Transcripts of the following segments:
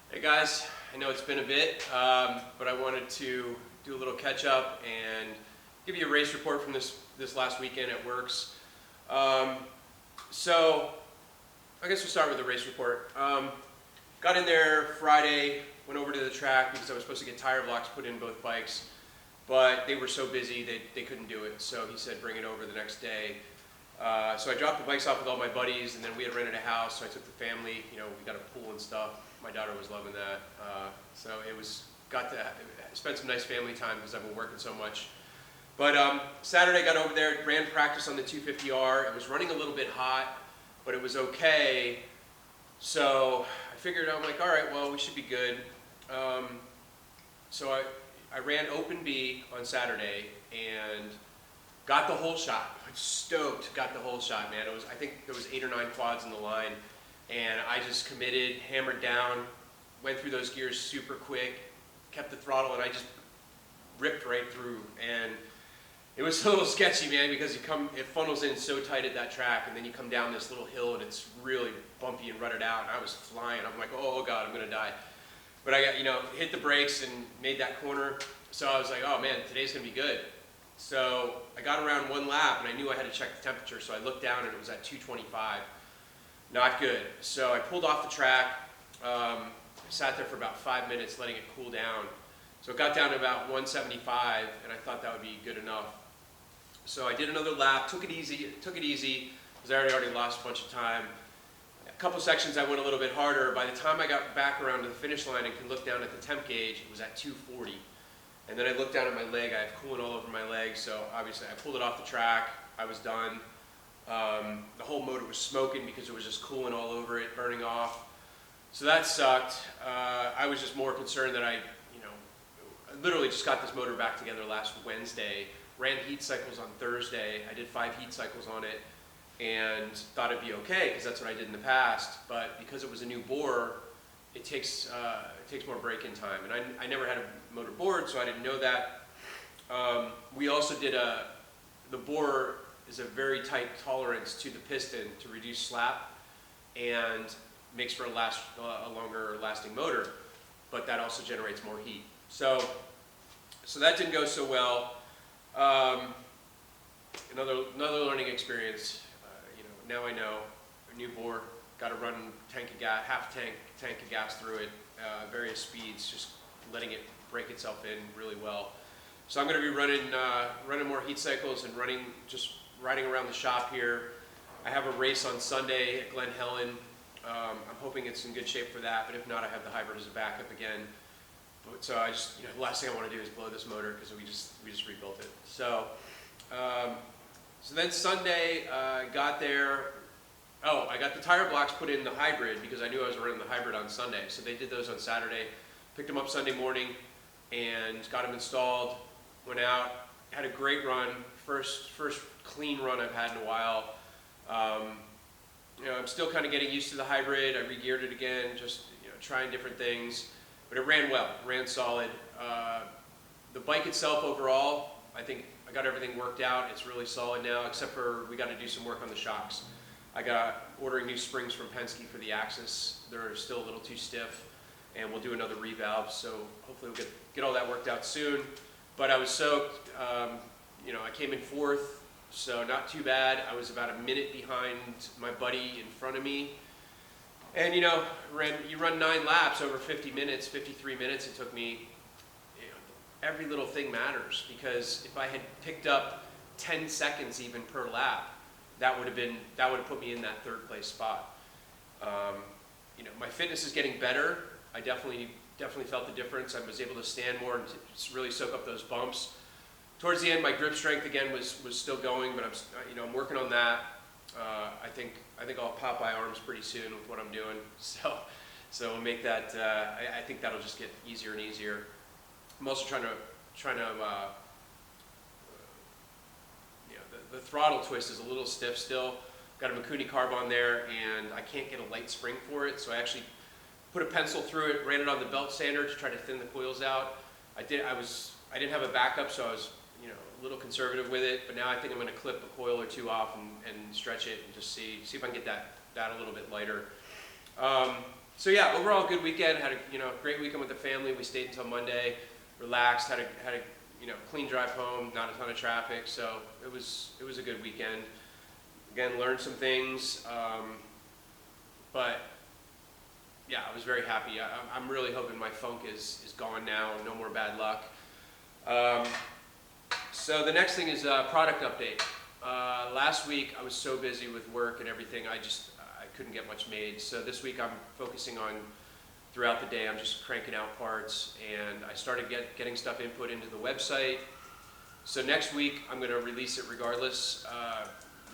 Hey guys, I know it's been a bit, but I wanted to do a little catch up and give you a race report from this last weekend at WORCS. So I guess we'll start with the race report. Got in there Friday, went over to the track because I was supposed to get tire blocks put in both bikes, but they were so busy they couldn't do it. So he said bring it over the next day. So I dropped the bikes off with all my buddies, and then we had rented a house, so I took the family. You know, we got a pool and stuff. My daughter was loving that. So it was, got to spend some nice family time because I've been working so much. But Saturday got over there, ran practice on the 250R. It was running a little bit hot, but it was okay. So I figured, I'm like, all right, well, we should be good. So I ran open B on Saturday and got the whole shot. I'm stoked, got the whole shot, man. I think there was 8 or 9 quads in the line, and I just committed, hammered down, went through those gears super quick, kept the throttle, and I just ripped right through. And it was a little sketchy, man, because it funnels in so tight at that track, and then you come down this little hill, and it's really bumpy and rutted out, and I was flying. I'm like, oh God, I'm gonna die. But I got, hit the brakes and made that corner, so I was like, oh man, today's gonna be good. So I got around one lap, and I knew I had to check the temperature, so I looked down, and it was at 225. Not good. So I pulled off the track, sat there for about 5 minutes letting it cool down. So it got down to about 175, and I thought that would be good enough. So I did another lap, took it easy, because I already lost a bunch of time. A couple sections I went a little bit harder. By the time I got back around to the finish line and could look down at the temp gauge, it was at 240. And then I looked down at my leg, I have coolant all over my leg, so obviously I pulled it off the track, I was done. The whole motor was smoking because it was just cooling all over it, burning off. So that sucked. I was just more concerned that I literally just got this motor back together last Wednesday, ran heat cycles on Thursday. I did 5 heat cycles on it and thought it'd be okay because that's what I did in the past. But because it was a new bore, it takes more break-in time. And I never had a motor board, so I didn't know that. We also did the bore is a very tight tolerance to the piston to reduce slap and makes for a longer lasting motor, but that also generates more heat. So that didn't go so well. Another learning experience. Now I know a new bore, got to run half a tank of gas through it, various speeds, just letting it break itself in really well. So I'm going to be running more heat cycles and riding around the shop here. I have a race on Sunday at Glen Helen. I'm hoping it's in good shape for that, but if not, I have the hybrid as a backup again. So I just, the last thing I want to do is blow this motor because we just rebuilt it. So then Sunday, got there. Oh, I got the tire blocks put in the hybrid because I knew I was running the hybrid on Sunday. So they did those on Saturday. Picked them up Sunday morning and got them installed. Went out, had a great run. First clean run I've had in a while. I'm still kind of getting used to the hybrid. I re-geared it again, just trying different things. But it ran well, ran solid. The bike itself overall, I think I got everything worked out. It's really solid now, except for we got to do some work on the shocks. I got ordering new springs from Penske for the axis. They're still a little too stiff, and we'll do another revalve. So hopefully we'll get all that worked out soon. But I was soaked. I came in 4th, so not too bad. I was about a minute behind my buddy in front of me. And you run 9 laps over 50 minutes, 53 minutes it took me. Every little thing matters, because if I had picked up 10 seconds even per lap, that would have put me in that 3rd place spot. My fitness is getting better. I definitely felt the difference. I was able to stand more and really soak up those bumps. Towards the end, my grip strength again was still going, but I'm working on that. I think I'll pop my arms pretty soon with what I'm doing. So we'll make that. I think that'll just get easier and easier. I'm also trying to the throttle twist is a little stiff still. Got a Mikuni carb on there, and I can't get a light spring for it. So I actually put a pencil through it, ran it on the belt sander to try to thin the coils out. I didn't have a backup, so I was a little conservative with it. But now I think I'm going to clip a coil or 2 off and stretch it and just see if I can get that a little bit lighter. So yeah, overall good weekend. Had a great weekend with the family. We stayed until Monday, relaxed. Had a clean drive home. Not a ton of traffic. So it was a good weekend. Again, learned some things, but yeah, I was very happy. I'm really hoping my funk is gone now. No more bad luck. So the next thing is product update. Last week I was so busy with work and everything, I couldn't get much made. So this week I'm focusing on, throughout the day, I'm just cranking out parts, and I started getting stuff input into the website. So next week I'm going to release it regardless,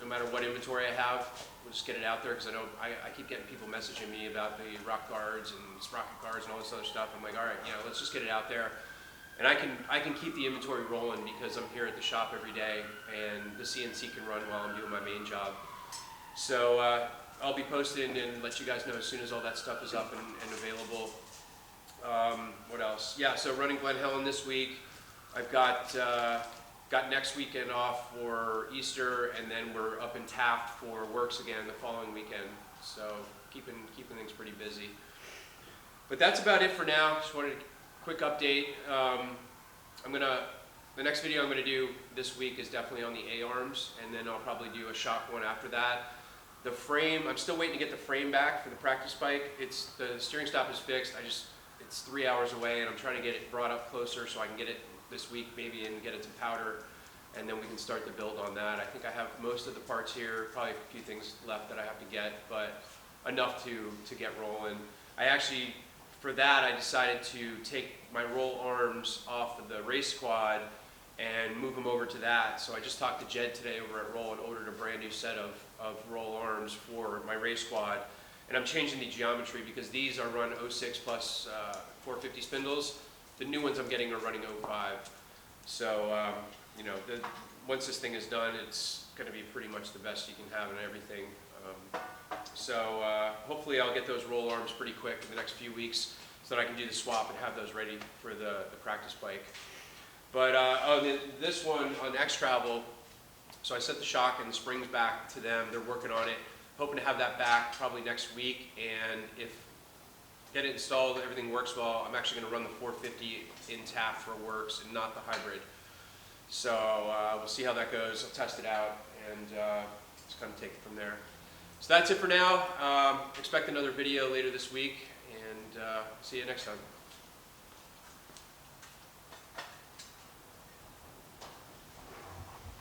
no matter what inventory I have. We'll just get it out there, because I know I keep getting people messaging me about the rock guards and sprocket guards and all this other stuff. I'm like, all right, let's just get it out there. And I can keep the inventory rolling because I'm here at the shop every day, and the CNC can run while I'm doing my main job. So I'll be posting and let you guys know as soon as all that stuff is up and available. What else? Yeah, so running Glen Helen this week. I've got next weekend off for Easter, and then we're up in Taft for WORCS again the following weekend. So keeping things pretty busy. But that's about it for now. Just wanted to quick update. The next video I'm gonna do this week is definitely on the A-arms, and then I'll probably do a shock one after that. The frame, I'm still waiting to get the frame back for the practice bike. The steering stop is fixed. It's 3 hours away, and I'm trying to get it brought up closer so I can get it this week maybe and get it to powder, and then we can start the build on that. I think I have most of the parts here, probably a few things left that I have to get, but enough to get rolling. For that, I decided to take my roll arms off of the race squad and move them over to that. So I just talked to Jed today over at Roll and ordered a brand new set of roll arms for my race squad. And I'm changing the geometry because these are run 06 plus 450 spindles. The new ones I'm getting are running 05. So, once this thing is done, it's going to be pretty much the best you can have and everything. Hopefully I'll get those roll arms pretty quick in the next few weeks so that I can do the swap and have those ready for the practice bike. But this one on X-Travel, so I sent the shock and the springs back to them. They're working on it, hoping to have that back probably next week. And if get it installed, everything works well, I'm actually going to run the 450 in Taft for WORCS and not the hybrid. So we'll see how that goes. I'll test it out and just kind of take it from there. So that's it for now. Expect another video later this week, and see you next time.